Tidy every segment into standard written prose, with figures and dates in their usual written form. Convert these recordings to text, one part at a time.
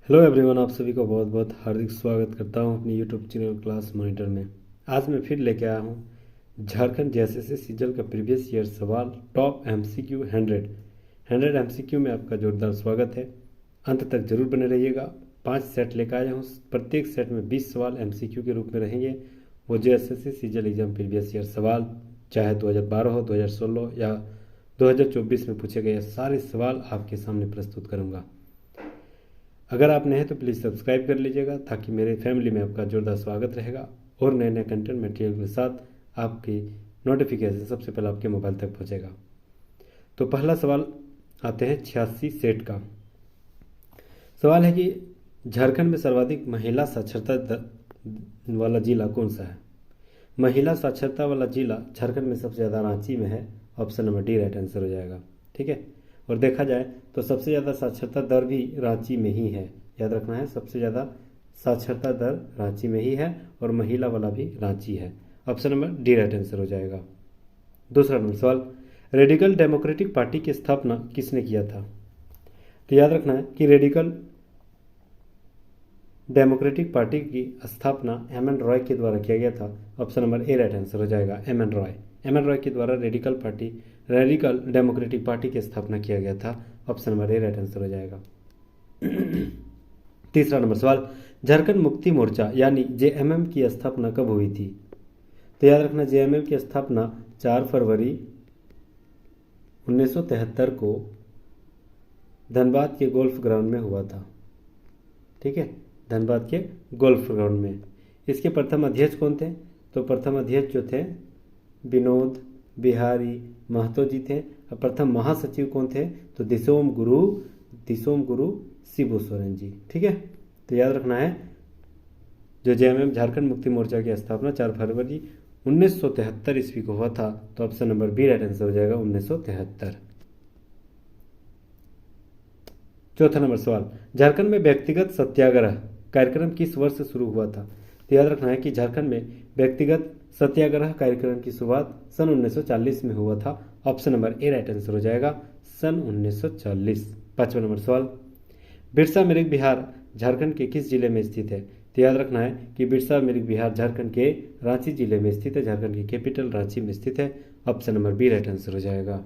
Hello everyone, आप सभी को बहुत बहुत हार्दिक स्वागत करता हूं अपनी यूट्यूब चैनल क्लास मॉनिटर में। आज मैं फिर लेके आया हूं झारखंड जेएसएससी सीजल का प्रीवियस ईयर सवाल टॉप एमसीक्यू 100 एमसीक्यू में आपका जोरदार स्वागत है। अंत तक जरूर बने रहिएगा। 5 सेट लेकर आया हूँ, प्रत्येक सेट में 20 सवाल एमसीक्यू के रूप में रहेंगे। वो जेएसएससी सीजल एग्जाम प्रीवियस ईयर सवाल, चाहे 2012 हो, 2016 या 2024 में पूछे गए सारे सवाल आपके सामने प्रस्तुत करूँगा। अगर आप नए हैं तो प्लीज़ सब्सक्राइब कर लीजिएगा ताकि मेरे फैमिली में आपका जोरदार स्वागत रहेगा और नए नए कंटेंट मटेरियल के साथ आपकी नोटिफिकेशन सबसे पहले आपके मोबाइल तक पहुंचेगा। तो पहला सवाल आते हैं 86 सेट का। सवाल है कि झारखंड में सर्वाधिक महिला साक्षरता वाला जिला कौन सा है। महिला साक्षरता वाला जिला झारखंड में सबसे ज़्यादा रांची में है। Option number D right answer हो जाएगा। ठीक है, और देखा जाए तो सबसे ज़्यादा साक्षरता दर भी रांची में ही है। याद रखना है, सबसे ज़्यादा साक्षरता दर रांची में ही है और महिला वाला भी रांची है। Option number D right answer हो जाएगा। दूसरा नंबर सवाल, रेडिकल डेमोक्रेटिक पार्टी की स्थापना किसने किया था। तो याद रखना है कि रेडिकल डेमोक्रेटिक पार्टी की स्थापना एम एन रॉय के द्वारा किया गया था। Option number A right answer हो जाएगा। एम एन रॉय के द्वारा रेडिकल डेमोक्रेटिक पार्टी की स्थापना किया गया था। Option number A right answer हो जाएगा। तीसरा नंबर सवाल, झारखंड मुक्ति मोर्चा यानी जेएमएम की स्थापना कब हुई थी। तो याद रखना, जेएमएम की स्थापना 4 फरवरी 1973 को धनबाद के गोल्फ ग्राउंड में हुआ था। ठीक है, धनबाद के गोल्फ ग्राउंड में। इसके प्रथम अध्यक्ष कौन थे। तो प्रथम अध्यक्ष जो थे विनोद बिहारी महतो जी थे। और प्रथम महासचिव कौन थे। तो दिसोम गुरु शिबू सोरेन जी। ठीक है, तो याद रखना है जो जेएमएम झारखंड मुक्ति मोर्चा की स्थापना 4 फरवरी 1973 ईस्वी को हुआ था। तो option number B right answer हो जाएगा 1973। चौथा नंबर सवाल, झारखंड में व्यक्तिगत सत्याग्रह कार्यक्रम किस वर्ष शुरू हुआ था। तो याद रखना है कि झारखंड में व्यक्तिगत सत्याग्रह कार्यक्रम की शुरुआत सन 1940 में हुआ था। Option number A right answer हो जाएगा सन 1940। पांचवा नंबर सवाल, बिरसा मिरिक बिहार झारखंड के किस जिले में स्थित है। तो याद रखना है कि बिरसा मिरिक बिहार झारखंड के रांची जिले में स्थित है। झारखंड की कैपिटल रांची में स्थित है। Option number B right answer हो जाएगा।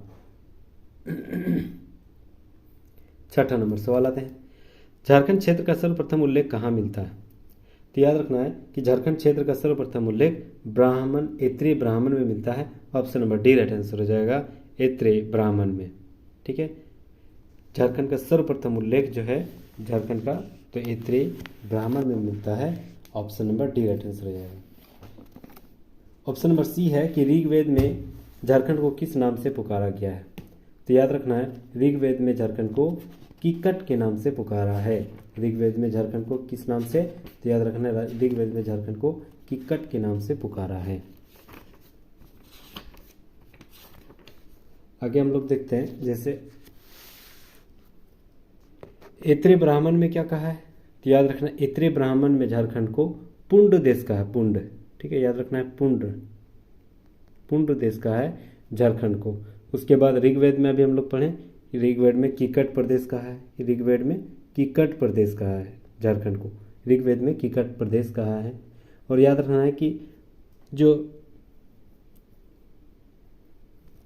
छठा नंबर सवाल आते हैं, झारखंड क्षेत्र का सर्वप्रथम उल्लेख कहाँ मिलता है। तो याद रखना है कि झारखंड क्षेत्र का सर्वप्रथम उल्लेख एत्रेय ब्राह्मण में मिलता है। Option number D right answer हो जाएगा एत्रेय ब्राह्मण में। ठीक है, झारखंड का सर्वप्रथम उल्लेख जो है झारखंड का, तो एत्रेय ब्राह्मण में मिलता है। Option number D right answer हो जाएगा। ऑप्शन नंबर सी है कि ऋग्वेद में झारखंड को किस नाम से पुकारा गया है। तो याद रखना है, ऋग्वेद में झारखंड को कीकट के नाम से पुकारा है। ऋग्वेद में झारखंड को किस नाम से। तो याद रखना है, ऋग्वेद में झारखंड को कीकट के नाम से पुकारा है। आगे हम लोग देखते हैं, जैसे एत्रेय ब्राह्मण में क्या कहा है। तो याद रखना, एत्रेय ब्राह्मण में झारखंड को पुंड देश का है। पुंड, ठीक है, याद रखना है पुंड देश का है झारखंड को। उसके बाद ऋग्वेद में अभी हम लोग पढ़ें, ऋग्वेद में कीकट प्रदेश कहा है। ऋग्वेद में कीकट प्रदेश कहा है झारखंड को। ऋग्वेद में कीकट प्रदेश कहा है। और याद रखना है कि जो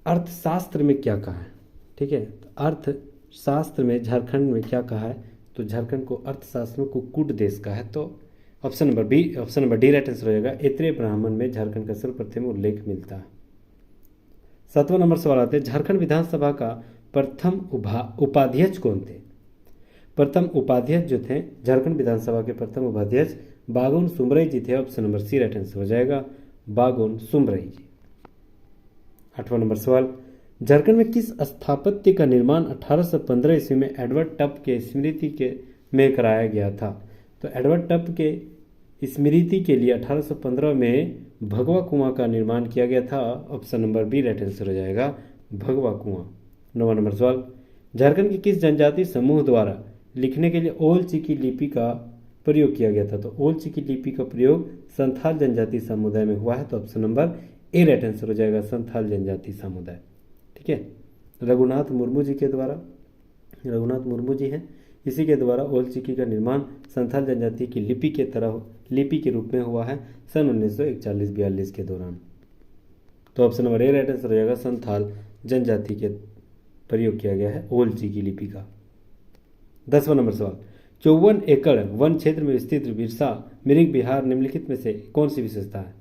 अर्थशास्त्र में क्या कहा है। ठीक है, तो अर्थशास्त्र में झारखंड में क्या कहा है। तो झारखंड को अर्थशास्त्र में कुक्कुट देश का है। तो option number D right answer हो जाएगा। एत्रेय ब्राह्मण में झारखंड का सर्वप्रथम उल्लेख मिलता है। 7वां नंबर सवाल आते हैं, झारखंड विधानसभा का प्रथम उपाध्यक्ष कौन थे। प्रथम उपाध्यक्ष जो थे झारखंड विधानसभा के प्रथम उपाध्यक्ष बागुन सुमरई जी थे। Option number C right answer हो जाएगा बागुन सुमरई जी। 8वां नंबर सवाल, झारखंड में किस स्थापत्य का निर्माण 1815 ईस्वी में एडवर्ड टप के स्मृति में कराया गया था। तो एडवर्ड टप के स्मृति के लिए 1815 में भगवा कुआं का निर्माण किया गया था। Option number B right answer हो जाएगा भगवा कुआं। 9वां नंबर सवाल, झारखंड के किस जनजाति समूह द्वारा लिखने के लिए ओल चिकी लिपि का प्रयोग किया गया था। तो ओल चिकी लिपि का प्रयोग संथाल जनजाति समुदाय में हुआ है। तो option number A right answer हो जाएगा संथाल जनजाति समुदाय। ठीक है, रघुनाथ मुर्मू जी के द्वारा, रघुनाथ मुर्मू जी हैं इसी के द्वारा ओल चिकी का निर्माण संथाल जनजाति की लिपि के रूप में हुआ है सन 1941-42 के दौरान। तो option number A right answer हो जाएगा, संथाल जनजाति के प्रयोग किया गया है ओल चिकी लिपि का। 10वां नंबर सवाल, 54 एकड़ वन क्षेत्र में स्थित बिरसा मिरिक बिहार निम्नलिखित में से कौन सी विशेषता है?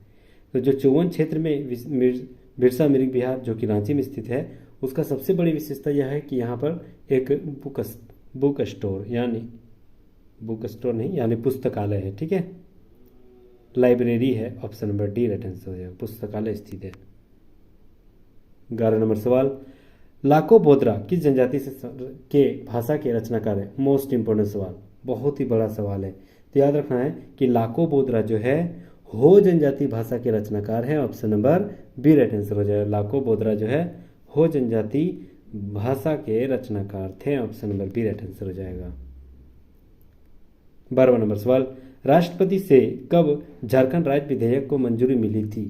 तो जो 54 क्षेत्र में बिरसा मिरिक बिहार जो कि रांची में स्थित है, उसका सबसे बड़ी विशेषता यह है कि यहाँ पर एक बुक स्टोर नहीं यानी पुस्तकालय है। ठीक है, लाइब्रेरी है। Option number D right answer हो जाएगा, पुस्तकालय स्थित है। 11 नंबर सवाल, लाको बोद्रा किस जनजाति के भाषा के रचनाकार है? मोस्ट इंपोर्टेंट सवाल, बहुत ही बड़ा सवाल है। तो याद रखना है कि लाको बोद्रा जो है हो जनजाति भाषा के रचनाकार है। Option number B right answer हो जाएगा, लाको बोद्रा जो है हो जनजाति भाषा के रचनाकार थे। Option number B right answer हो जाएगा। 12वां नंबर सवाल, राष्ट्रपति से कब झारखंड राज्य विधेयक को मंजूरी मिली थी?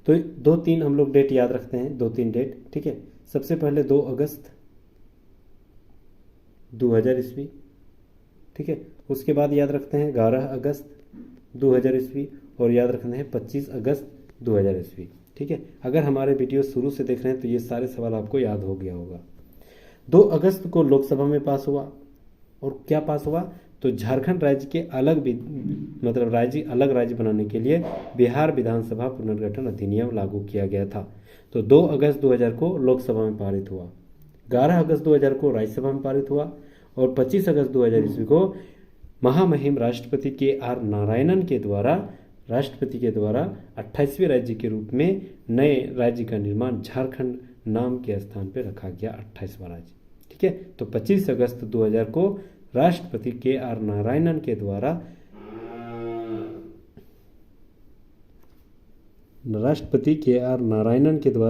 तो 2-3 हम लोग डेट याद रखते हैं, 2-3 डेट। ठीक है, सबसे पहले 2 अगस्त 2000 ईस्वी। ठीक है, उसके बाद याद रखते हैं 11 अगस्त 2000 ईस्वी और याद रखते हैं 25 अगस्त 2000 ईस्वी। ठीक है, अगर हमारे वीडियो शुरू से देख रहे हैं तो ये सारे सवाल आपको याद हो गया होगा। 2 अगस्त को लोकसभा में पास हुआ और क्या पास हुआ? तो झारखंड राज्य के अलग राज्य बनाने के लिए बिहार विधानसभा पुनर्गठन अधिनियम लागू किया गया था। तो 2 अगस्त 2000 को लोकसभा में पारित हुआ, 11 अगस्त 2000 को राज्यसभा में पारित हुआ और 25 अगस्त 2000 ईस्वी को महामहिम राष्ट्रपति KR नारायणन के द्वारा 28वें राज्य के रूप में नए राज्य का निर्माण झारखंड नाम के स्थान पर रखा गया, 28वां राज्य। ठीक है, तो 25 अगस्त 2000 को राष्ट्रपति KR नारायणन के द्वारा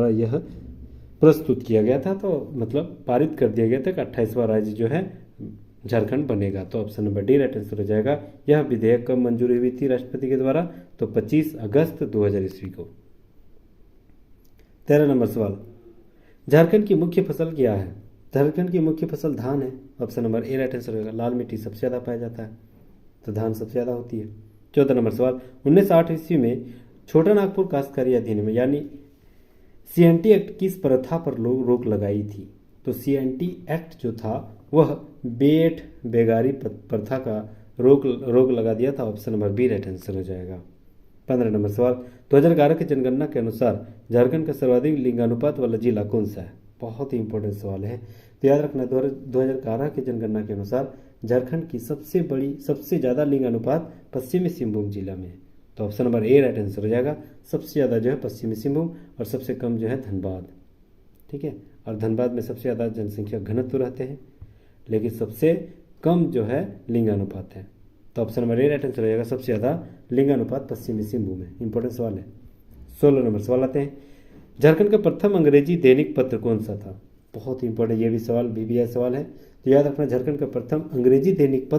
यह प्रस्तुत किया गया था। तो मतलब पारित कर दिया गया था कि 28वां राज्य जो है झारखंड बनेगा। तो option number D right answer हो जाएगा। यह विधेयक कब मंजूरी हुई थी राष्ट्रपति के द्वारा? तो 25 अगस्त 2000 ईस्वी को। 13 नंबर सवाल, झारखंड की मुख्य फसल क्या है? झारखंड की मुख्य फसल धान है। Option number A right answer होगा, लाल मिट्टी सबसे ज़्यादा पाया जाता है तो धान सबसे ज़्यादा होती है। 14 नंबर सवाल, 1908 ईस्वी में छोटा नागपुर काश्तकारी अधिनियम यानी CNT एक्ट किस प्रथा पर रोक लगाई थी? तो CNT एक्ट जो था वह बेट बेगारी प्रथा का रोक लगा दिया था। Option number B right answer हो जाएगा। 15 नंबर सवाल, 2011 की जनगणना के अनुसार झारखंड का सर्वाधिक लिंगानुपात वाला जिला कौन सा है? बहुत ही इंपॉर्टेंट सवाल है, तो याद रखना 2011 की जनगणना के अनुसार झारखंड की सबसे ज़्यादा लिंगानुपात पश्चिमी सिंहभूम जिला में है। तो option number A right answer हो जाएगा। सबसे ज़्यादा जो है पश्चिमी सिंहभूम और सबसे कम जो है धनबाद। ठीक है, और धनबाद में सबसे ज़्यादा जनसंख्या घनत्व रहते हैं लेकिन सबसे कम जो है लिंगानुपात है। तो option number A right answer हो जाएगा, सबसे ज़्यादा लिंगानुपात पश्चिमी सिंहभूम है। इंपॉर्टेंट सवाल है। 16 नंबर सवाल आते हैं, झारखंड का प्रथम अंग्रेजी दैनिक पत्र कौन सा था? बहुत ही इंपॉर्टेंट ये भी सवाल BBI सवाल है। तो याद रखना झारखंड का प्रथम अंग्रेजी दैनिक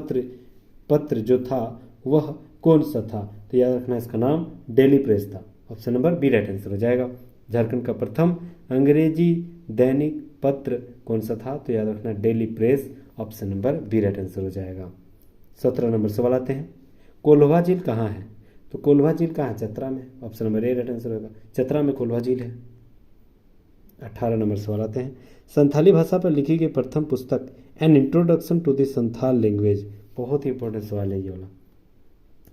पत्र जो था वह कौन सा था? तो याद रखना इसका नाम डेली प्रेस था। Option number B right answer हो जाएगा। झारखंड का प्रथम अंग्रेजी दैनिक पत्र कौन सा था? तो याद रखना daily press. Option number B right answer हो जाएगा। 17 नंबर सवाल आते हैं, कोल्हा झील कहाँ है? तो कोल्हा झील कहाँ है? चतरा में। Option number A right answer होगा, चतरा में कोल्हा झील है। 18 नंबर सवाल आते हैं, संथाली भाषा पर लिखी गई प्रथम पुस्तक an introduction to the Santhal language. बहुत ही इंपॉर्टेंट सवाल है ये वाला,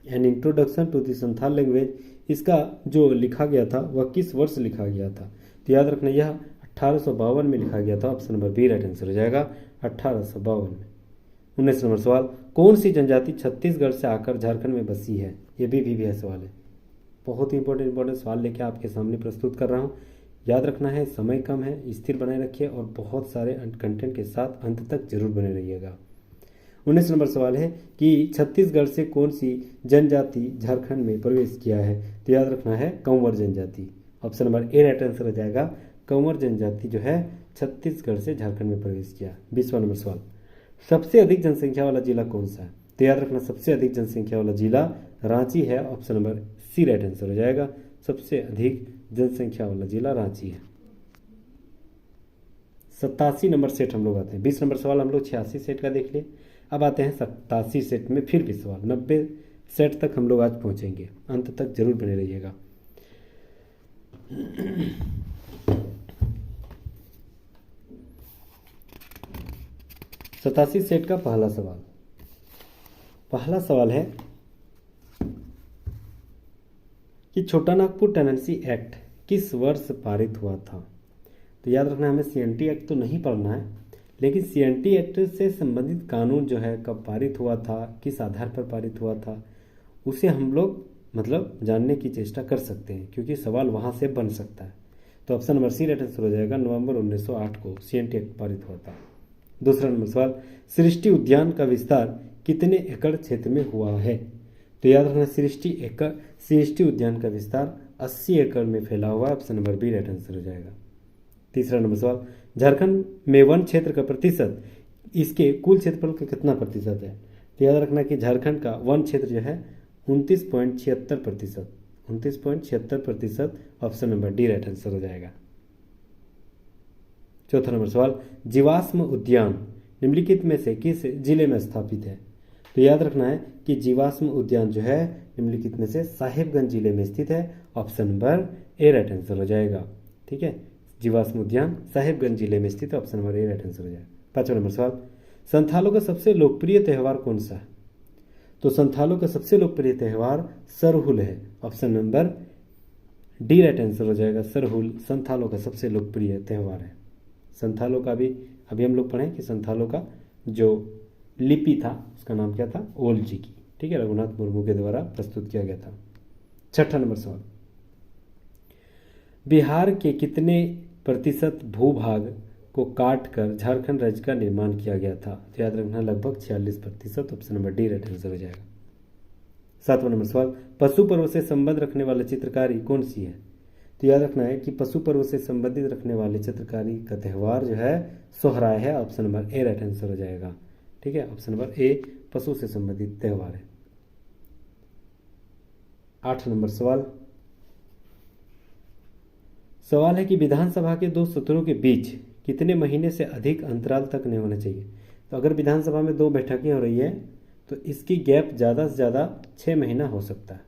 an introduction to the Santhal language. इसका जो लिखा गया था वह किस वर्ष लिखा गया था? तो याद रखना यह 1852 में लिखा गया था। Option number B right answer हो जाएगा, 1852 में। 19 नंबर सवाल, कौन सी जनजाति छत्तीसगढ़ से आकर झारखंड में बसी है? ये भी सवाल है। बहुत ही इंपॉर्टेंट सवाल लेके आपके सामने प्रस्तुत कर रहा हूँ। याद रखना है, समय कम है, स्थिर बनाए रखिए और बहुत सारे कंटेंट के साथ अंत तक जरूर बने रहिएगा। 19 नंबर सवाल है कि छत्तीसगढ़ से कौन सी जनजाति झारखंड में प्रवेश किया है? तो याद रखना है कंवर जनजाति। Option number A right answer हो जाएगा, कंवर जनजाति जो है छत्तीसगढ़ से झारखंड में प्रवेश किया। 20वां नंबर सवाल, सबसे अधिक जनसंख्या वाला जिला कौन सा है? तो याद रखना सबसे अधिक जनसंख्या वाला जिला रांची है। Option number C right answer हो जाएगा, सबसे अधिक जनसंख्या वाला जिला रांची है। 87 नंबर सेट हम लोग आते हैं। 20 नंबर सवाल हम लोग 86 सेट का देख लिए। अब आते हैं 87 सेट में फिर भी सवाल। 90 सेट तक हम लोग आज पहुंचेंगे, अंत तक जरूर बने रहिएगा। 87 सेट का पहला सवाल है कि छोटा नागपुर टेनेंसी एक्ट किस वर्ष पारित हुआ था। तो याद रखना, हमें सीएनटी एक्ट तो नहीं पढ़ना है, लेकिन सीएनटी एक्ट से संबंधित कानून जो है कब पारित हुआ था, किस आधार पर पारित हुआ था, उसे हम लोग मतलब जानने की चेष्टा कर सकते हैं, क्योंकि सवाल वहाँ से बन सकता है। तो option number C right answer हो जाएगा। नवंबर 1908 को सीएनटी एक्ट पारित हुआ था। दूसरा नंबर सवाल, सृष्टि उद्यान का विस्तार कितने एकड़ क्षेत्र में हुआ है। तो याद रखना, सृष्टि उद्यान का विस्तार 80 एकड़ में फैला हुआ है। Option number B right answer हो जाएगा। तीसरा नंबर सवाल, झारखंड में वन क्षेत्र का प्रतिशत इसके कुल क्षेत्रफल का कितना प्रतिशत है। तो याद रखना कि झारखंड का वन क्षेत्र जो है 29.76%। Option number D right answer हो जाएगा। चौथा नंबर सवाल, जीवाश्म उद्यान निम्नलिखित में से किस जिले में स्थापित है। तो याद रखना है कि जीवाश्म उद्यान जो है निम्नलिखित में से साहिबगंज जिले में स्थित है। Option number A right answer हो जाएगा। ठीक है, जीवाश्म उद्यान साहिबगंज जिले में स्थित है। Option number A right answer हो जाएगा। पांचवा नंबर सवाल, संथालों का सबसे लोकप्रिय त्यौहार कौन सा है। तो संथालों का सबसे लोकप्रिय त्यौहार सरहुल है। Option number D right answer हो जाएगा। सरहुल संथालों का सबसे लोकप्रिय त्यौहार है। संथालों का भी अभी हम लोग पढ़ें कि संथालों का जो लिपि था उसका नाम क्या था, ओलजी की। ठीक है, रघुनाथ मुर्मू के द्वारा प्रस्तुत किया गया था। छठा नंबर सवाल, बिहार के कितने प्रतिशत भूभाग को काट कर झारखंड राज्य का निर्माण किया गया था। तो याद रखना लगभग 46%। Option number D right answer हो जाएगा। सातवां नंबर सवाल, पशु पर्व से संबंध रखने वाली चित्रकारी कौन सी है। तो याद रखना है कि पशु पर्व से संबंधित रखने वाली चित्रकारी का त्यौहार जो है सोहराय है। Option number A right answer हो जाएगा। ठीक है, ऑप्शन नंबर ए पशु से संबंधित त्यौहार है। 8 नंबर सवाल है कि विधानसभा के दो सत्रों के बीच कितने महीने से अधिक अंतराल तक नहीं होना चाहिए। तो अगर विधानसभा में 2 बैठकें हो रही है तो इसकी गैप ज़्यादा से ज़्यादा 6 महीना हो सकता है।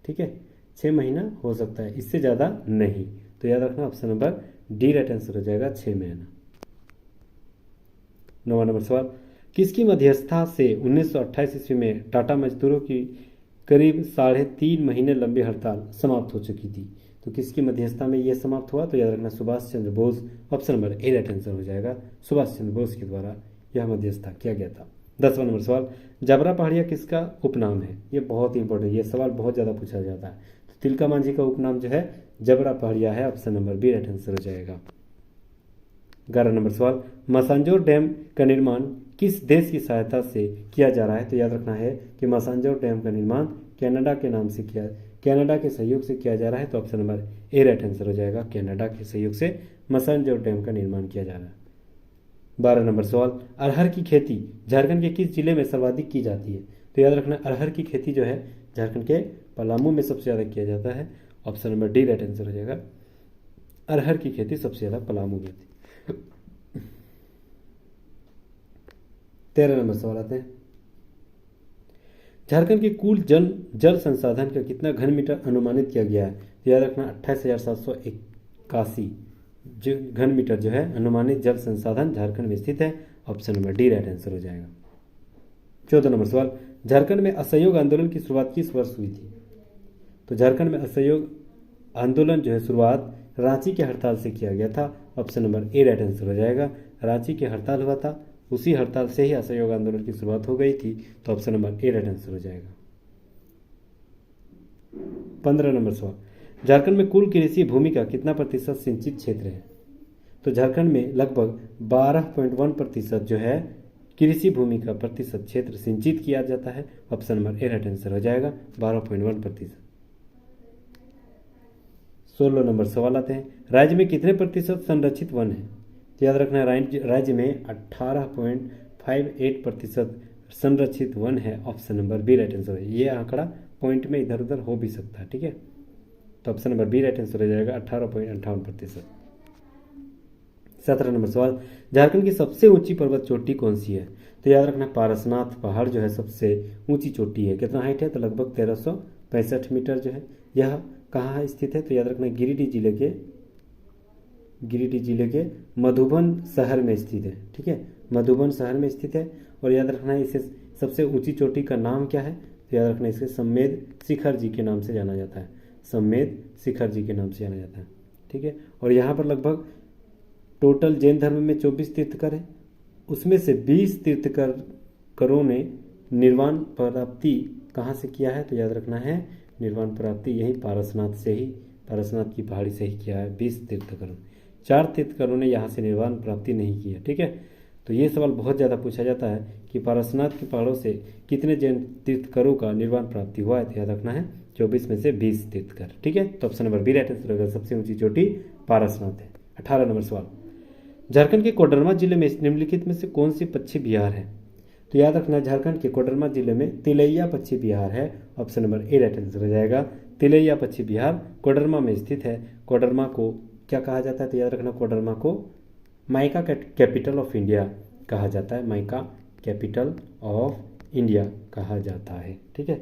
ठीक है, 6 महीना हो सकता है, इससे ज़्यादा नहीं। तो याद रखना option number D right answer हो जाएगा, 6 महीना। 9वां नंबर सवाल, किसकी मध्यस्थता से 1928 ईस्वी में टाटा मजदूरों की करीब 3.5 महीने लंबी हड़ताल समाप्त हो चुकी थी। तो किसकी मध्यस्थता में यह समाप्त हुआ। तो याद रखना Subhash Chandra Bose. Option number A right answer हो जाएगा। सुभाष चंद्र बोस के द्वारा यह मध्यस्थता किया गया था। 10वां नंबर सवाल, जबरा पहाड़िया किसका उपनाम है। ये बहुत इंपॉर्टेंट, ये सवाल बहुत ज़्यादा पूछा जाता है। तो तिलका मांझी का उपनाम जो है जबरा पहाड़िया है। Option number B right answer हो जाएगा। 11 नंबर सवाल, मसांजोर डैम का निर्माण किस देश की सहायता से किया जा रहा है। तो याद रखना है कि मसांजोर डैम का निर्माण कनाडा के सहयोग से किया जा रहा है। तो option number A right answer हो जाएगा। कनाडा के सहयोग से मसांजोर डैम का निर्माण किया जा रहा है। 12 नंबर सवाल, अरहर की खेती झारखंड के किस जिले में सर्वाधिक की जाती है। तो याद रखना अरहर की खेती जो है झारखंड के पलामू में सबसे ज़्यादा किया जाता है। Option number D right answer हो जाएगा। अरहर की खेती सबसे ज़्यादा पलामू में होती है। 13 नंबर सवाल आते हैं, झारखंड के कुल जल संसाधन का कितना घन मीटर अनुमानित किया गया है। तो याद रखना 28,781 घन मीटर जो है अनुमानित जल संसाधन झारखंड में स्थित है। Option number D right answer हो जाएगा। 14 नंबर सवाल, झारखंड में असहयोग आंदोलन की शुरुआत किस वर्ष हुई थी। तो झारखंड में असहयोग आंदोलन जो है शुरुआत रांची के हड़ताल से किया गया था। Option number A right answer हो जाएगा। रांची की हड़ताल हुआ था, उसी हड़ताल से ही असहयोग आंदोलन की शुरुआत हो गई थी। तो option number A right answer हो जाएगा। 15 नंबर सवाल, झारखंड में कुल कृषि भूमि का कितना प्रतिशत सिंचित क्षेत्र है। तो झारखंड में लगभग 12.1% जो है कृषि भूमि का प्रतिशत क्षेत्र सिंचित किया जाता है। Option number A right answer हो जाएगा, 12.1%। 16 नंबर सवाल आते हैं, राज्य में कितने प्रतिशत संरक्षित वन है। तो याद रखना राज्य में 18.58% संरक्षित वन है। Option number B right answer है। ये आंकड़ा पॉइंट में इधर उधर हो भी सकता है। ठीक है, तो option number B right answer हो जाएगा 18.58%। 17 नंबर सवाल, झारखंड की सबसे ऊंची पर्वत चोटी कौन सी है? तो याद रखना पारसनाथ पहाड़ जो है सबसे ऊंची चोटी है। कितना हाइट है? तो लगभग 1365 मीटर जो है। यह कहाँ स्थित है? तो याद रखना गिरिडीह जिले के मधुबन शहर में स्थित है। ठीक है, मधुबन शहर में स्थित है। और याद रखना इसे सबसे ऊंची चोटी का नाम क्या है? तो याद रखना इसे सम्मेद शिखर जी के नाम से जाना जाता है। सम्मेद शिखर जी के नाम से जाना जाता है। ठीक है, और यहाँ पर लगभग टोटल जैन धर्म में 24 तीर्थकर हैं, उसमें से 20 तीर्थकरों ने निर्वाण प्राप्ति कहाँ से किया है? तो याद रखना है निर्वाण प्राप्ति यही पारसनाथ की पहाड़ी से ही किया है 20 तीर्थकरों। 4 तीर्थकरों ने यहाँ से निर्वाण प्राप्ति नहीं की है। ठीक है, तो ये सवाल बहुत ज़्यादा पूछा जाता है कि पारसनाथ की पहाड़ों से कितने जैन तीर्थकरों का निर्वाण प्राप्ति हुआ है? तो याद रखना है 24 में से 20 तीर्थकर। ठीक है, तो option number B right answer होगा, सबसे ऊंची चोटी पारसनाथ है। 18 नंबर सवाल, झारखंड के कोडरमा जिले में निम्नलिखित में से कौन सी पक्षी विहार है? तो याद रखना झारखंड के कोडरमा जिले में तिलैया पक्षी विहार है। Option number A right answer हो जाएगा। तिलैया पक्षी विहार कोडरमा में स्थित है। कोडरमा को क्या कहा जाता है? तो याद रखना कोडरमा को माइका कैपिटल ऑफ इंडिया कहा जाता है। माइका कैपिटल ऑफ इंडिया कहा जाता है। ठीक है,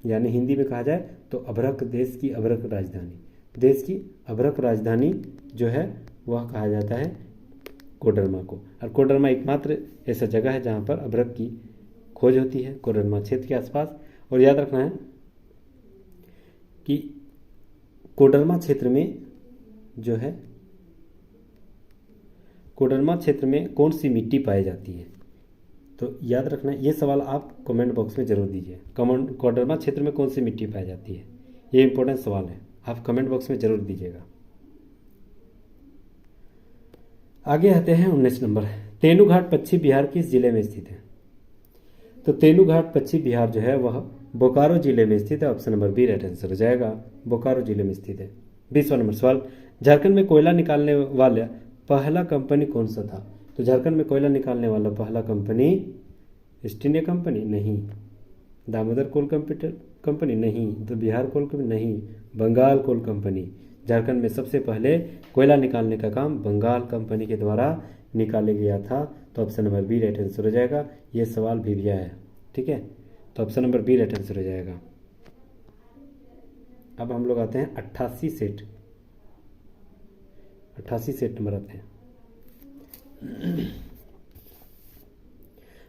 यानी हिंदी में कहा जाए तो अभ्रक, देश की अभ्रक राजधानी, देश की अभ्रक राजधानी जो है वह कहा जाता है कोडरमा को। और कोडरमा एकमात्र ऐसा जगह है जहाँ पर अभ्रक की खोज होती है, कोडरमा क्षेत्र के आसपास। और याद रखना है कि कोडरमा क्षेत्र में जो है कोडरमा क्षेत्र में कौन सी मिट्टी पाई जाती है? तो याद रखना ये सवाल आप कमेंट बॉक्स में जरूर दीजिए। कोडरमा क्षेत्र में कौन सी मिट्टी पाई जाती है? ये इंपॉर्टेंट सवाल है, आप कमेंट बॉक्स में जरूर दीजिएगा। आगे आते हैं 19 नंबर, तेनूघाट पश्चिम बिहार किस जिले में स्थित है? तो तेनूघाट पश्चिम बिहार जो है वह बोकारो जिले में स्थित है। Option number B right answer हो जाएगा, बोकारो जिले में स्थित है। 20वां नंबर सवाल, झारखंड में कोयला निकालने वाला पहला कंपनी कौन सा था? तो झारखंड में कोयला निकालने वाला पहला कंपनी ईस्ट इंडिया कंपनी नहीं, दामोदर कोल कंपनी नहीं, तो बिहार कोल कंपनी नहीं, बंगाल कोल कंपनी। झारखंड में सबसे पहले कोयला निकालने का काम बंगाल कंपनी के द्वारा निकाला गया था। तो option number B right answer हो जाएगा। ये सवाल भी दिया है। ठीक है, तो option number B right answer हो जाएगा। अब हम लोग आते हैं 88 सेट नंबर आते हैं।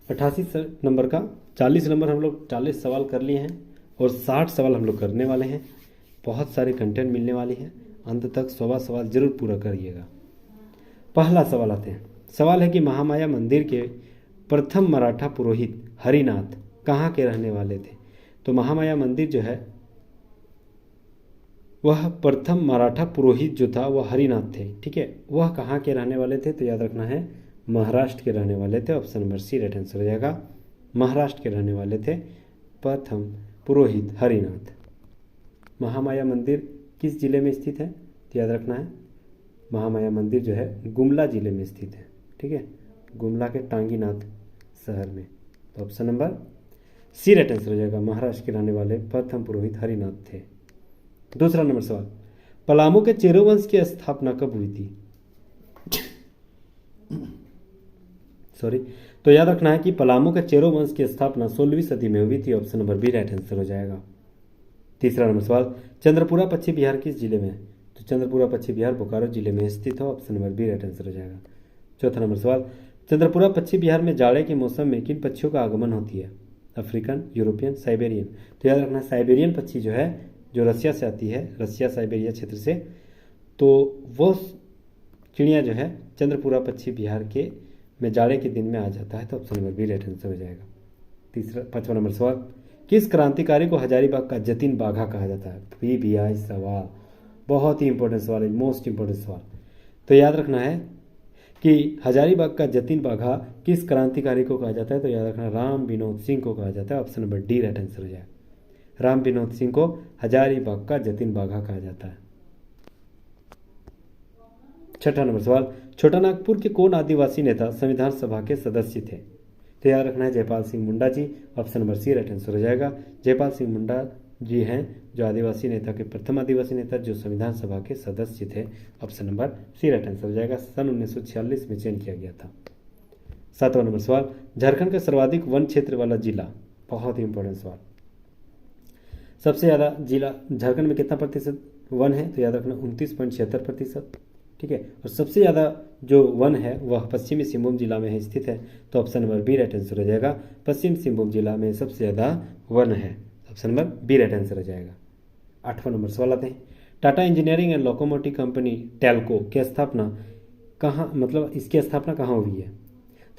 88 नंबर का 40 नंबर हम लोग 40 सवाल कर लिए हैं और 60 सवाल हम लोग करने वाले हैं। बहुत सारे कंटेंट मिलने वाली है, अंत तक 100 सवाल जरूर पूरा करिएगा। पहला सवाल आते हैं। सवाल है कि महामाया मंदिर के प्रथम मराठा पुरोहित हरिनाथ कहाँ के रहने वाले थे? तो महामाया मंदिर जो है वह प्रथम मराठा पुरोहित जो था वह हरिनाथ थे। ठीक है, वह कहाँ के रहने वाले थे? तो याद रखना है महाराष्ट्र के रहने वाले थे। Option number C right answer हो जाएगा। महाराष्ट्र के रहने वाले थे प्रथम पुरोहित हरिनाथ। महामाया मंदिर किस जिले में स्थित है? तो याद रखना है महामाया मंदिर जो है गुमला जिले में स्थित है। ठीक है, गुमला के टांगीनाथ शहर में। तो option number C right answer हो जाएगा। महाराष्ट्र के रहने वाले प्रथम पुरोहित हरिनाथ थे। दूसरा नंबर सवाल, पलामू के चेरो वंश की स्थापना कब हुई थी? तो याद रखना है कि पलामू के चेरो वंश की स्थापना 16वीं सदी में हुई थी। Option number B right answer हो जाएगा। तीसरा नंबर सवाल, चंद्रपुरा पश्चिम बिहार किस जिले में है? तो चंद्रपुरा पश्चिम बिहार बोकारो जिले में स्थित है। Option number B right answer हो जाएगा। चौथा नंबर सवाल, चंद्रपुरा पश्चिम बिहार में जाड़े के मौसम में किन पक्षियों का आगमन होती है? African, European, Siberian. तो याद रखना साइबेरियन पक्षी जो है जो रसिया से आती है, रसिया साइबेरिया क्षेत्र से, तो वो चिड़िया जो है चंद्रपुरा पश्चिम बिहार के में जाड़े के दिन में आ जाता है। तो option number B right answer हो जाएगा। पांचवा नंबर सवाल, किस क्रांतिकारी को हजारीबाग का जतिन बाघा कहा जाता है? PBI सवाल, बहुत ही इंपॉर्टेंट सवाल है, मोस्ट इंपॉर्टेंट सवाल। तो याद रखना है कि हजारीबाग का जतिन बाघा किस क्रांतिकारी को कहा जाता है? तो याद रखना राम विनोद सिंह को कहा जाता है। Option number D right answer हो जाएगा। राम विनोद सिंह को हजारीबाग का जतिन बाघा कहा जाता है। छठा नंबर सवाल, छोटा नागपुर के कौन आदिवासी नेता संविधान सभा के सदस्य थे? तो याद रखना है Jaipal Singh Munda ji. Option number C right answer हो जाएगा। जयपाल सिंह मुंडा जी हैं, जो आदिवासी नेता के प्रथम आदिवासी नेता जो संविधान सभा के सदस्य थे। Option number C right answer हो जाएगा। सन 1946 में चयन किया गया था। 7वां नंबर सवाल, झारखंड का सर्वाधिक वन क्षेत्र वाला जिला। बहुत ही इंपॉर्टेंट सवाल। सबसे ज़्यादा जिला झारखंड में कितना प्रतिशत वन है, तो याद रखना 29.76%। ठीक है, और सबसे ज़्यादा जो वन है वह पश्चिमी सिंहभूम जिला में है स्थित है। तो option number B right answer हो जाएगा। पश्चिम सिंहभूम जिला में सबसे ज़्यादा वन है। Option number B right answer हो जाएगा। 8वां नंबर सवाल आते हैं, Tata engineering and locomotive company Telco की स्थापना कहाँ, मतलब इसकी स्थापना कहाँ हुई है।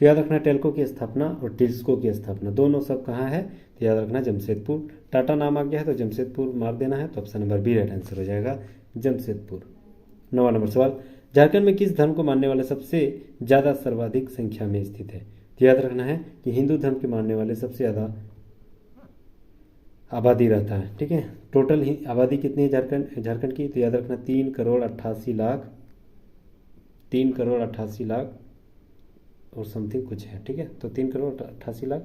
तो याद रखना टेल्को की स्थापना और टिस्को की स्थापना दोनों सब कहाँ है, तो याद रखना जमशेदपुर। टाटा नाम आ गया है तो जमशेदपुर मार देना है। तो option number B right answer हो जाएगा, जमशेदपुर। 9वां नंबर सवाल, झारखंड में किस धर्म को मानने वाले सबसे ज़्यादा सर्वाधिक संख्या में स्थित है। तो याद रखना है कि हिंदू धर्म के मानने वाले सबसे ज़्यादा आबादी रहता है। ठीक है, टोटल ही आबादी कितनी है झारखंड की, तो याद रखना 3,88,00,000 और समथिंग कुछ है। ठीक है, तो 3,88,00,000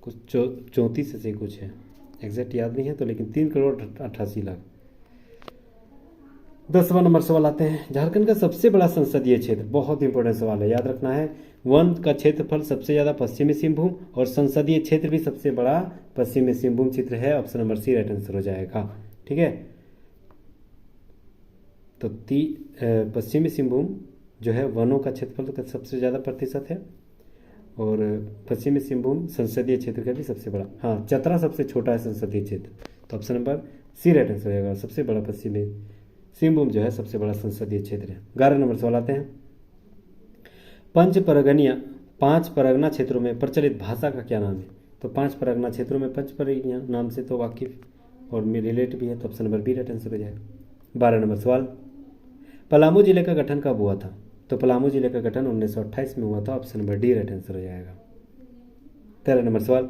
कुछ 34 से कुछ है, एग्जैक्ट याद नहीं है तो, लेकिन 3,88,00,000। 10वां नंबर सवाल आते हैं, झारखंड का सबसे बड़ा संसदीय क्षेत्र। बहुत इंपॉर्टेंट सवाल है, याद रखना है। वन का क्षेत्रफल सबसे ज़्यादा पश्चिमी सिंहभूम और संसदीय क्षेत्र भी सबसे बड़ा पश्चिमी सिंहभूम क्षेत्र है। Option number C right answer हो जाएगा। ठीक है, तो पश्चिमी सिंहभूम जो है वनों का क्षेत्रफल का सबसे ज़्यादा प्रतिशत है और पश्चिमी सिंहभूम संसदीय क्षेत्र का भी सबसे बड़ा। हाँ, चतरा सबसे छोटा है संसदीय क्षेत्र। तो option number C right answer हो जाएगा। सबसे बड़ा पश्चिमी सिंहभूम जो है सबसे बड़ा संसदीय क्षेत्र है। 11 नंबर सवाल आते हैं, पांच परगना क्षेत्रों में प्रचलित भाषा का क्या नाम है। तो 5 परगना क्षेत्रों में पंचपरगना नाम से तो वाकिफ और रिलेट भी है। तो option number B right answer हो जाएगा। 12 नंबर सवाल, पलामू जिले का गठन कब हुआ था। तो पलामू जिले का गठन 1928 में हुआ था। Option number D right answer हो जाएगा। 13 नंबर सवाल,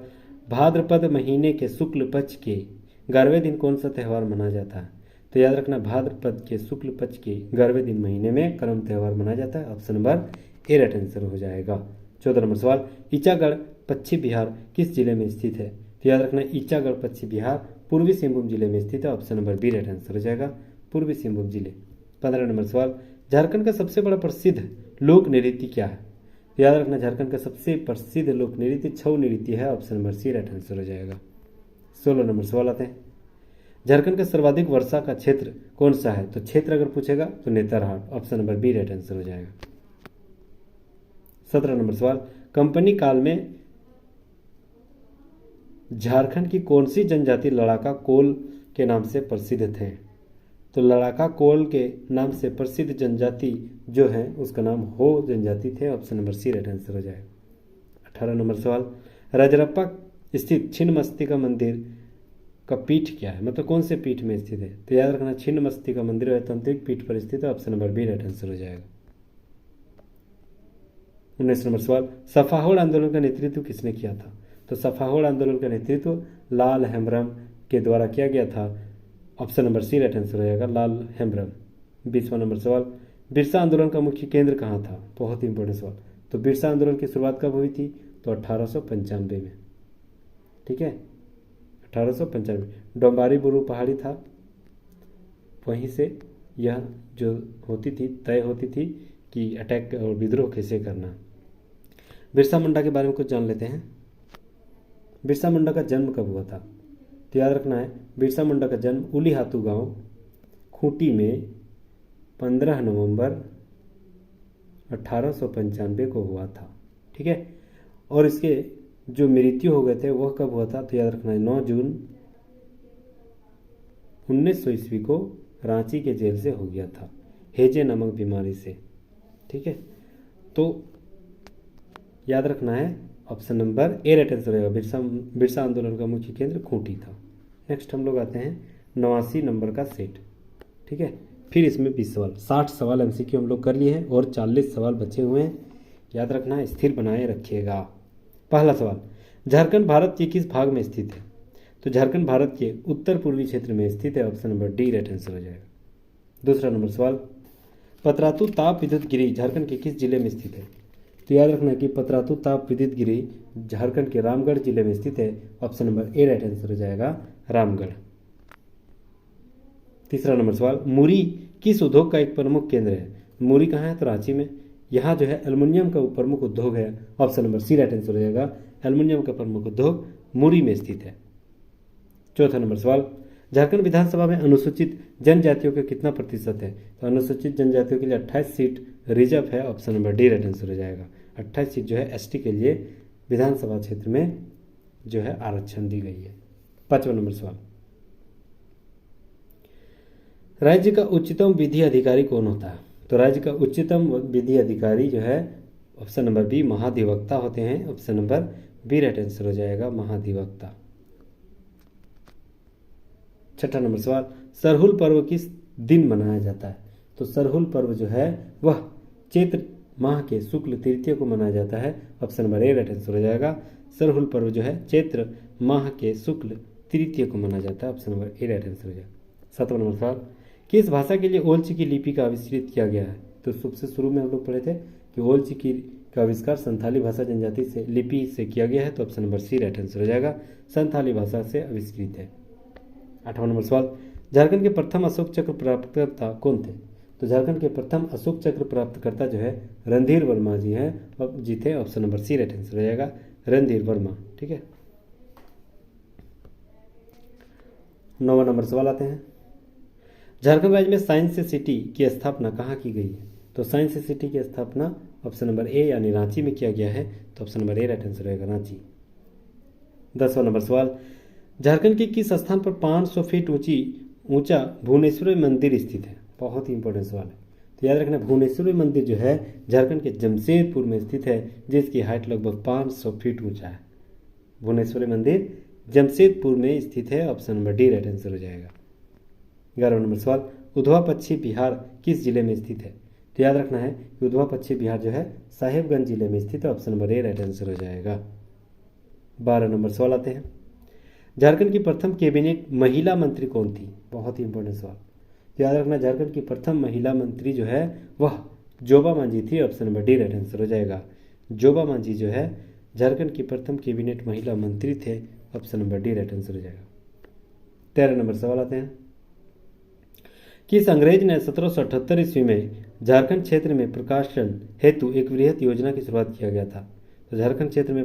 भाद्रपद महीने के शुक्ल पक्ष के 11वें दिन कौन सा त्यौहार मनाया जाता है। तो याद रखना भाद्रपद के शुक्ल पक्ष के 11वें दिन महीने में करम त्यौहार मनाया जाता है। Option number A right answer हो जाएगा। 14 नंबर सवाल, ईचागढ़ पश्चिम बिहार किस जिले में स्थित है। तो याद रखना ईचागढ़ पश्चिम बिहार पूर्वी सिंहभूम जिले में स्थित है। Option number B right answer हो जाएगा, पूर्वी सिंहभूम जिले। 15 नंबर सवाल, झारखंड का सबसे बड़ा प्रसिद्ध लोक नृत्य क्या है। तो याद रखना झारखंड का सबसे प्रसिद्ध लोक नृत्य छऊ नृत्य है। Option number C right answer हो जाएगा। 16 नंबर सवाल आते हैं, झारखंड का सर्वाधिक वर्षा का क्षेत्र कौन सा है। तो क्षेत्र अगर पूछेगा तो Netarhat. Option number B right answer हो जाएगा। 17 नंबर सवाल, कंपनी काल में झारखंड की कौन सी जनजाति लड़ाका कोल के नाम से प्रसिद्ध थे। तो लड़ाका कोल के नाम से प्रसिद्ध जनजाति जो है उसका नाम हो जनजाति थे। Option number C right answer हो जाएगा। 18 नंबर सवाल, राजरप्पा स्थित छिन्नमस्तिका मंदिर का पीठ क्या है, मतलब कौन से पीठ में स्थित है। तो याद रखना छिन्नमस्तिका मंदिर है तंत्रिक पीठ पर स्थित है। Option number B right answer हो जाएगा। 19 नंबर सवाल, सफाहोड़ आंदोलन का नेतृत्व किसने किया था। तो सफाहोड़ आंदोलन का नेतृत्व लाल हेम्ब्रम के द्वारा किया गया था। Option number C right answer हो जाएगा, लाल हेम्ब्रम। 20वां नंबर सवाल, बिरसा आंदोलन का मुख्य केंद्र कहाँ था। बहुत ही इंपॉर्टेंट सवाल। तो बिरसा आंदोलन की शुरुआत कब हुई थी। तो 1895 में। ठीक है, 1895 डोंबारी बुरू पहाड़ी था, वहीं से यह जो होती थी तय होती थी कि अटैक और विद्रोह कैसे करना। बिरसा मुंडा के बारे में कुछ जान लेते हैं। बिरसा मुंडा का जन्म कब हुआ था। तो याद रखना है बिरसा मुंडा का जन्म उलीहातू गांव खूंटी में 15 नवंबर 1895 को हुआ था। ठीक है, और इसके जो मृत्यु हो गए थे वह कब हुआ था। तो याद रखना है 9 जून 1900 ईस्वी को रांची के जेल से हो गया था, हेजे नामक बीमारी से। ठीक है, तो याद रखना है option number A right answer रहेगा। बिरसा आंदोलन का मुख्य केंद्र खूंटी था। नेक्स्ट हम लोग आते हैं 89 नंबर का सेट। ठीक है, फिर इसमें 20 सवाल, 60 सवाल एमसीक्यू हम लोग कर लिए हैं और 40 सवाल बचे हुए हैं। याद रखना है, स्थिर बनाए रखिएगा। पहला सवाल, झारखंड भारत के किस भाग में स्थित है। तो झारखंड भारत के उत्तर पूर्वी क्षेत्र में स्थित है। Option number D right answer हो जाएगा। दूसरा नंबर सवाल, पतरातू ताप विद्युत गिरी झारखंड के किस जिले में स्थित है। तो याद रखना कि पतरातू ताप विद्युत गिरी झारखंड के रामगढ़ जिले में स्थित है। Option number A right answer हो जाएगा, रामगढ़। तीसरा नंबर सवाल, मुरी किस उद्योग का एक प्रमुख केंद्र है? मुरी कहाँ है? तो रांची में। यहाँ जो है एल्युमिनियम का प्रमुख उद्योग है। Option number C right answer हो जाएगा। एल्युमिनियम का प्रमुख उद्योग मुरी में स्थित है। चौथा नंबर सवाल, झारखंड विधानसभा में अनुसूचित जनजातियों का कितना प्रतिशत है? तो अनुसूचित जनजातियों के लिए 28 सीट रिजर्व है। Option number D right answer हो जाएगा। 28 सीट जो है एसटी के लिए विधानसभा क्षेत्र में जो है आरक्षण दी गई है। पांचवा नंबर सवाल, राज्य का उच्चतम विधि अधिकारी कौन होता है? तो राज्य का उच्चतम विधि अधिकारी जो है ऑप्शन नंबर बी महाधिवक्ता होते हैं। Option number B right answer हो जाएगा, महाधिवक्ता। छठा नंबर सवाल, सरहुल पर्व किस दिन मनाया जाता है? तो सरहुल पर्व जो है वह चैत्र माह के शुक्ल तृतीय को मनाया जाता है। Option number A right answer हो जाएगा। सरहुल पर्व जो है चैत्र माह के शुक्ल तृतीय को मनाया जाता है। Option number A right answer हो जाएगा। सातवां नंबर सवाल, किस भाषा के लिए ओल चिकी लिपि का आविष्कृत किया गया है? तो सबसे शुरू में हम लोग पढ़े थे कि ओल चिकी का आविष्कार संथाली भाषा जनजाति से लिपि से किया गया है। तो option number C right answer हो जाएगा, संथाली भाषा से आविष्कृत है। आठवां नंबर सवाल, झारखंड के प्रथम अशोक चक्र प्राप्तकर्ता कौन थे? तो झारखंड के प्रथम अशोक चक्र प्राप्तकर्ता जो है रणधीर वर्मा जी हैं और जी थे। Option number C right answer हो जाएगा, रणधीर वर्मा। ठीक है। 9वां नंबर सवाल आते हैं, झारखंड राज्य में साइंस सिटी की स्थापना कहाँ की गई है? तो साइंस सिटी की स्थापना ऑप्शन नंबर ए यानी रांची में किया गया है। तो option number A right answer रहेगा, रांची। 10वां नंबर सवाल, झारखंड के किस स्थान पर 500 फीट ऊंचा भुवनेश्वरी मंदिर स्थित है? बहुत ही इंपॉर्टेंट सवाल है, तो याद रखना भुवनेश्वरी मंदिर जो है झारखंड के जमशेदपुर में स्थित है, जिसकी हाइट लगभग 500 फीट ऊंचा है। भुवनेश्वरी मंदिर जमशेदपुर में स्थित है। Option number D right answer हो जाएगा। 11वां नंबर सवाल, उधवा पश्चिम बिहार किस जिले में स्थित है? तो याद रखना है कि उधवा पश्चिम बिहार जो है साहेबगंज जिले में स्थित है। Option number A right answer हो जाएगा। 12 नंबर सवाल आते हैं, झारखंड की प्रथम कैबिनेट महिला मंत्री कौन थी? बहुत ही इंपॉर्टेंट सवाल, तो याद रखना झारखंड की प्रथम महिला मंत्री जो है वह जोबा मांझी थी। Option number D right answer हो जाएगा। जोबा मांझी जो है झारखंड की प्रथम कैबिनेट महिला मंत्री थे। Option number D right answer हो जाएगा। 13 नंबर सवाल आते हैं, किस अंग्रेज ने 1778 ईस्वी में झारखंड क्षेत्र में प्रकाशन हेतु एक वृहद योजना की शुरुआत किया गया था? तो झारखंड क्षेत्र में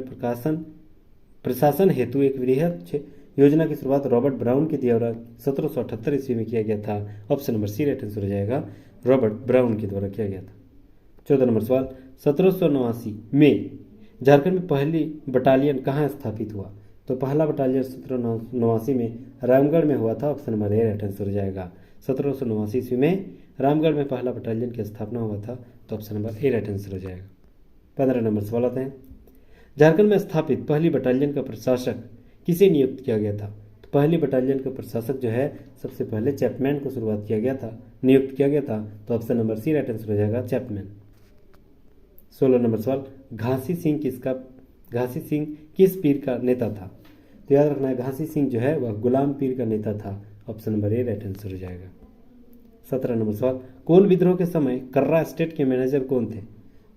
प्रशासन हेतु एक वृहद योजना की शुरुआत रॉबर्ट ब्राउन के द्वारा 1778 ईस्वी में किया गया था। Option number C right answer हो जाएगा, रॉबर्ट ब्राउन के द्वारा किया गया था। 14 नंबर सवाल, 1789 में झारखंड में पहली बटालियन कहाँ स्थापित हुआ? तो पहला बटालियन 1789 में रामगढ़ में हुआ था। Option number A right answer हो जाएगा। 1789 ईस्वी में रामगढ़ में पहला बटालियन की स्थापना हुआ था। तो option number A right answer हो जाएगा। 15 नंबर सवाल आते हैं, झारखंड में स्थापित पहली बटालियन का प्रशासक किसे नियुक्त किया गया था? तो पहली बटालियन का प्रशासक जो है सबसे पहले चैपमैन को शुरुआत किया गया था, नियुक्त किया गया था। तो option number C right answer हो जाएगा, चैपमैन। 16 नंबर सवाल, घासी सिंह किस पीर का नेता था? तो याद रखना है घासी सिंह जो है वह गुलाम पीर का नेता था। Option number A right answer हो जाएगा। 17 नंबर सवाल, कोल विद्रोह के समय कर्रा स्टेट के मैनेजर कौन थे?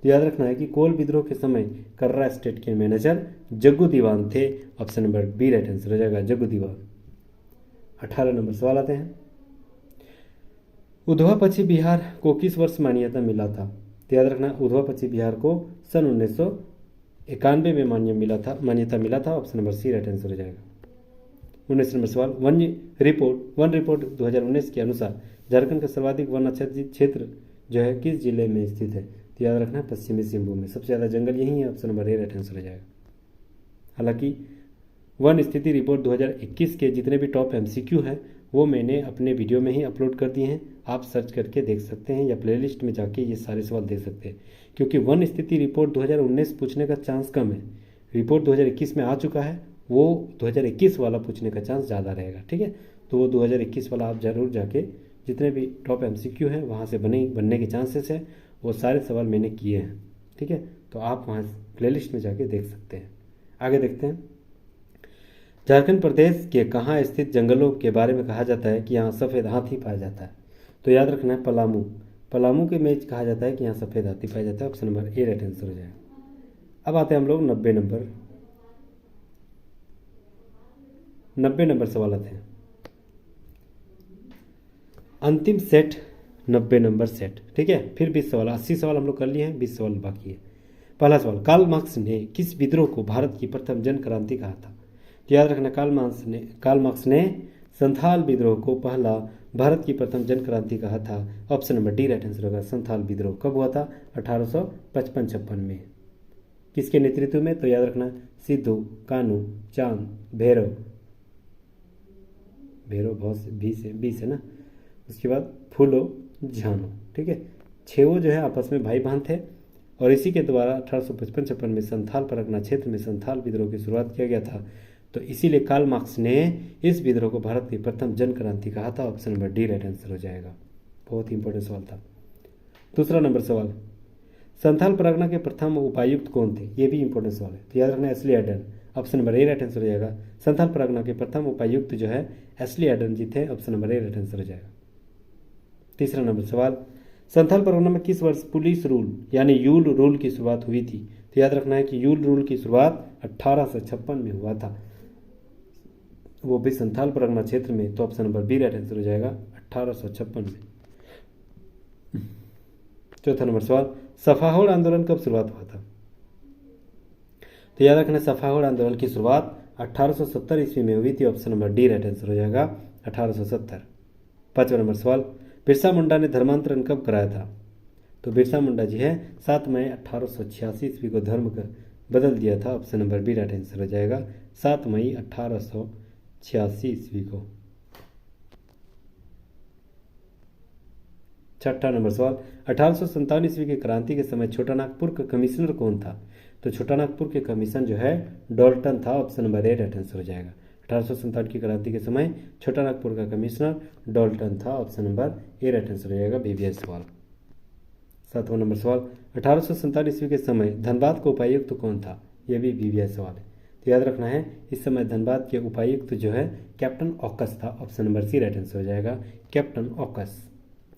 तो याद रखना है कि कोल विद्रोह के समय कर्रा स्टेट के मैनेजर जग्गू दीवान थे। Option number B right answer हो जाएगा, जग्गू दीवान। 18 नंबर सवाल आते हैं, उधवा पश्चिम बिहार को किस वर्ष मान्यता मिला था? तो याद रखना उधवा पश्चिम बिहार को सन 1991 में मान्यता मिला था। Option number C right answer हो जाएगा। 19 नंबर सवाल, वन रिपोर्ट 2019 के अनुसार झारखंड का सर्वाधिक वन आच्छादित क्षेत्र जो है किस जिले में स्थित है? तो याद रखना पश्चिमी सिंहभूम में सबसे ज़्यादा जंगल यही है। Option number A right answer हो जाएगा। हालांकि वन स्थिति रिपोर्ट 2021 के जितने भी टॉप एमसीक्यू हैं वो मैंने अपने वीडियो में ही अपलोड कर दिए हैं, आप सर्च करके देख सकते हैं या प्लेलिस्ट में जाके ये सारे सवाल देख सकते हैं। क्योंकि वन स्थिति रिपोर्ट 2019 पूछने का चांस कम है, रिपोर्ट 2021 में आ चुका है, वो 2021 वाला पूछने का चांस ज़्यादा रहेगा। ठीक है, तो वो 2021 वाला आप ज़रूर जाके जितने भी टॉप एमसीक्यू हैं वहाँ से बनने के चांसेस है, वो सारे सवाल मैंने किए हैं। ठीक है, तो आप वहाँ प्लेलिस्ट में जाके देख सकते हैं। आगे देखते हैं, झारखंड प्रदेश के कहाँ स्थित जंगलों के बारे में कहा जाता है कि यहाँ सफ़ेद हाथी पाया जाता है? तो याद रखना है पलामू के में कहा जाता है कि यहाँ सफ़ेद हाथी पाया जाता है। Option number A right answer हो जाएगा। अब आते हैं हम लोग 90 नंबर सवाल आते हैं। अंतिम सेट 90 नंबर सेट। ठीक है, फिर 20 सवाल, 80 सवाल हम लोग कर लिए हैं, 20 सवाल बाकी है। पहला सवाल, कार्ल मार्क्स ने किस विद्रोह को भारत की प्रथम जन क्रांति कहा था? तो याद रखना, कार्ल मार्क्स ने संथाल विद्रोह को पहला भारत की प्रथम जन क्रांति कहा था। Option number D right answer होगा। संथाल विद्रोह कब हुआ था? 1855-56 में। किसके नेतृत्व में? तो याद रखना, सिद्धू, कानू, चांद, भैरव, बहुत बी से ना, उसके बाद फूलो, झानो। ठीक है, छेवो जो है आपस में भाई बहन थे और इसी के द्वारा 1855-56 में संथाल परगना क्षेत्र में संथाल विद्रोह की शुरुआत किया गया था। तो इसीलिए कार्ल मार्क्स ने इस विद्रोह को भारत की प्रथम जन क्रांति कहा था। Option number D right answer हो जाएगा। बहुत ही इंपॉर्टेंट सवाल था। दूसरा नंबर सवाल, संथाल परगना के प्रथम उपायुक्त कौन थे? ये भी इंपॉर्टेंट सवाल है, तो याद रखना Ashley Eden. Option number A right answer हो जाएगा। संथाल परगना के प्रथम उपायुक्त जो है एस्ली एडन जी थे। Option number A right answer हो जाएगा। तीसरा नंबर सवाल, संथाल परगना में किस वर्ष पुलिस रूल यानी यूल रूल की शुरुआत हुई थी? तो याद रखना है कि यूल रूल की शुरुआत 1856 में हुआ था, वो भी संथाल परगना क्षेत्र में। तो option number B right answer हो जाएगा, 1856 में। चौथा नंबर सवाल, सफाहोड़ आंदोलन कब शुरुआत हुआ था? तो याद रखना, सफाहोड़ आंदोलन की शुरुआत 1870 ईस्वी में हुई थी। Option number D right answer हो जाएगा, 1870। पांचवा नंबर सवाल, बिरसा मुंडा ने धर्मांतरण कब कराया था? तो बिरसा मुंडा जी है 7 मई 1886 ईस्वी को धर्म का बदल दिया था। Option number B right answer हो जाएगा, 7 मई 1886 ईस्वी को। छठा नंबर सवाल, 1857 ईस्वी की क्रांति के समय छोटानागपुर का कमिश्नर कौन था? तो छोटानागपुर के कमीशन जो है डॉल्टन था। Option number A right answer हो जाएगा। 1857 की क्रांति के समय छोटानागपुर का कमिश्नर डॉल्टन था। Option number A right answer हो जाएगा। वीवीएस सवाल। सातवां नंबर सवाल, 1847 ईस्वी के समय धनबाद का उपायुक्त कौन था? यह भी वीवीएस सवाल है, तो याद रखना है इस समय धनबाद के उपायुक्त जो है कैप्टन ऑकस था। Option number C right answer हो जाएगा, कैप्टन ऑकस।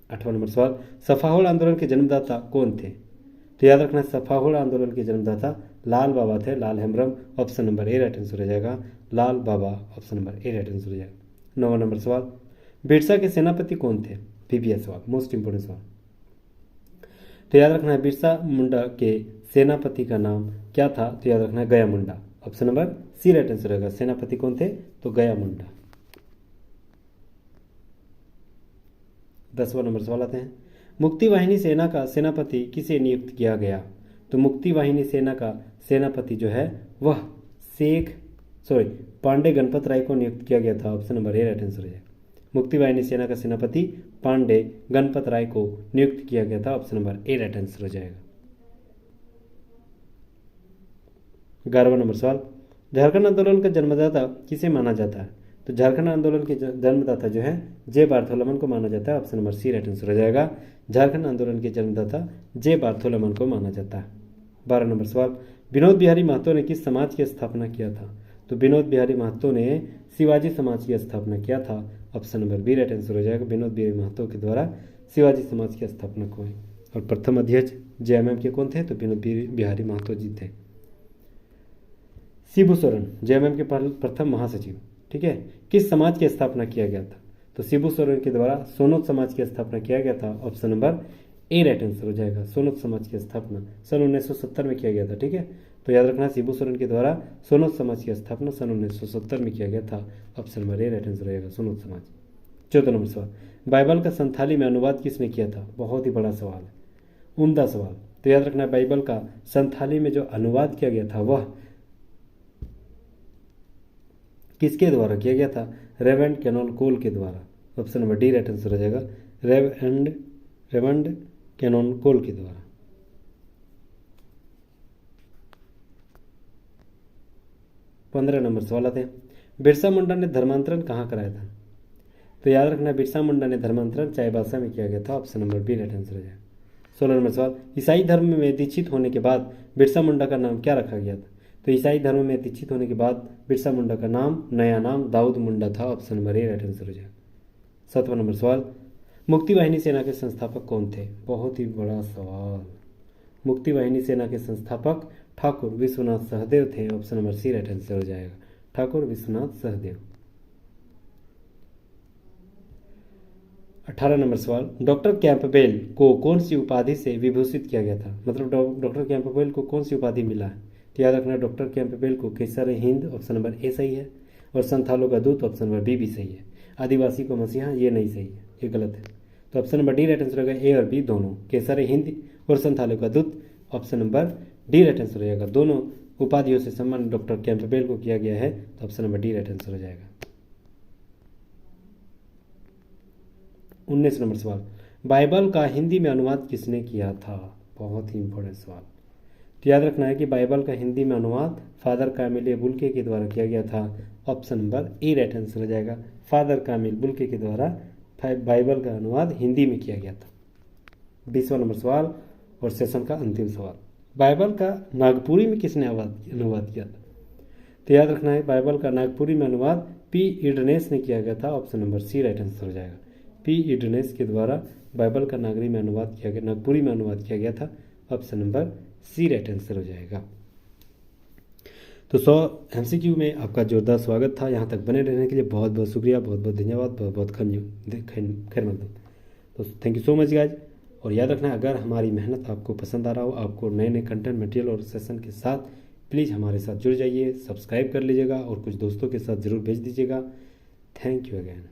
आठवां नंबर सवाल, सफाहोड़ आंदोलन के जन्मदाता कौन थे? तो याद रखना, सफाहोड़ आंदोलन के जन्मदाता लाल बाबा थे, Lal Hembram. Option number A right answer हो जाएगा, Lal Baba. Option number A right answer हो जाएगा। नौवां नंबर सवाल, बिरसा के सेनापति कौन थे? वीवीएस सवाल, मोस्ट इंपोर्टेंट सवाल। तो याद रखना है बिरसा मुंडा के सेनापति का नाम क्या था? तो याद रखना है Gaya Munda. Option number C right answer होगा। सेनापति कौन थे? तो गया मुंडा। 10वां नंबर सवाल आते हैं, मुक्ति वाहिनी सेना का सेनापति किसे नियुक्त किया गया? तो मुक्ति वाहिनी सेना का सेनापति जो है वह पांडे गणपत राय को नियुक्त किया गया था। Option number A right answer है। मुक्ति वाहिनी सेना का सेनापति पांडे गणपत राय को नियुक्त किया गया था। Option number A right answer हो जाएगा। 11वां नंबर सवाल, झारखंड आंदोलन का जन्मदाता किसे माना जाता है? तो झारखंड आंदोलन के जन्मदाता जो है जे बार्थोलोमन को माना जाता है। Option number C right answer हो जाएगा। झारखंड आंदोलन के जन्मदाता जे बार्थोलोमन को माना जाता है। 12 नंबर सवाल, विनोद बिहारी महतो ने किस समाज की स्थापना किया था? तो विनोद बिहारी महतो ने शिवाजी समाज की स्थापना किया था। Option number B right answer हो जाएगा। विनोद बिहारी महतो के द्वारा शिवाजी समाज की स्थापना हुई। और प्रथम अध्यक्ष जेएमएम के कौन थे? तो विनोद बिहारी महतो जी थे। शिबू सोरेन जेएमएम के प्रथम महासचिव। ठीक है, किस समाज की स्थापना किया गया था? तो शिबू सोरेन के द्वारा सोनोत समाज की स्थापना किया गया था। Option number A right answer हो जाएगा। सोनोत समाज की स्थापना सन 1970 में किया गया था। ठीक है, तो याद रखना शिबू सोरेन के द्वारा सोनोत समाज की स्थापना सन 1970 में किया गया था। Option number A right answer रहेगा, सोनोत समाज। 14 नंबर सवाल, बाइबल का संथाली में अनुवाद किसने किया था? बहुत ही बड़ा सवाल है, उम्दा सवाल। तो याद रखना बाइबल का संथाली में जो अनुवाद किया गया था वह किसके द्वारा किया गया था? रेवेंड कैनोन कोल के द्वारा। Option number D right answer हो जाएगा, रेवेंड कैनोन कोल के द्वारा। 15 नंबर सवाल आते हैं, बिरसा मुंडा ने धर्मांतरण कहाँ कराया था? तो याद रखना बिरसा मुंडा ने धर्मांतरण चाईबासा में किया गया था। Option number B right answer हो जाएगा। 16 नंबर सवाल, ईसाई धर्म में दीक्षित होने के बाद बिरसा मुंडा का नाम क्या रखा गया था? तो ईसाई धर्म में दीक्षित होने के बाद बिरसा मुंडा का नया नाम दाऊद मुंडा था। Option number A right answer हो जाएगा। 7वां नंबर सवाल, मुक्ति वाहिनी सेना के संस्थापक कौन थे? बहुत ही बड़ा सवाल। मुक्ति वाहिनी सेना के संस्थापक ठाकुर विश्वनाथ सहदेव थे। Option number C right answer हो जाएगा, ठाकुर विश्वनाथ सहदेव। 18 नंबर सवाल, डॉक्टर कैंपबेल को कौन सी उपाधि से विभूषित किया गया था? मतलब डॉक्टर कैंपबेल को कौन सी उपाधि मिला है? तो याद रखना, डॉक्टर कैंपबेल को केसर हिंद ऑप्शन नंबर ए सही है, और संथालों का दूत ऑप्शन नंबर बी भी सही है। आदिवासी को मसीहा ये नहीं सही है, ये गलत है। तो option number D right answer होगा, ए और बी दोनों, केसर हिंद और संथालों का दूत, option number D right answer हो जाएगा। दोनों उपाधियों से सम्मान डॉक्टर कैंपबेल को किया गया है, तो option number D right answer हो जाएगा। 19 नंबर सवाल, बाइबल का हिंदी में अनुवाद किसने किया था? बहुत ही इंपॉर्टेंट सवाल। तो याद रखना है कि बाइबल का हिंदी में अनुवाद फादर कामिल बुल्के के द्वारा किया गया था, option number A right answer हो जाएगा। फादर कामिल बुल्के के द्वारा बाइबल का अनुवाद हिंदी में किया गया था। 20वां नंबर सवाल और सेशन का अंतिम सवाल, बाइबल का नागपुरी में किसने अनुवाद किया था? तो याद रखना है, बाइबल का नागपुरी में अनुवाद पी इडनेस ने किया गया था, option number C right answer हो जाएगा। पी इडनेस के द्वारा बाइबल का नागपुरी में अनुवाद किया गया था, option number C right answer हो जाएगा। तो 100 MCQ में आपका जोरदार स्वागत था। यहाँ तक बने रहने के लिए बहुत बहुत शुक्रिया, बहुत बहुत धन्यवाद, बहुत बहुत खैर मकदम। तो thank you so much guys. और याद रखना, अगर हमारी मेहनत आपको पसंद आ रहा हो, आपको नए नए कंटेंट मटेरियल और सेशन के साथ, प्लीज़ हमारे साथ जुड़ जाइए, सब्सक्राइब कर लीजिएगा और कुछ दोस्तों के साथ ज़रूर भेज दीजिएगा। Thank you again.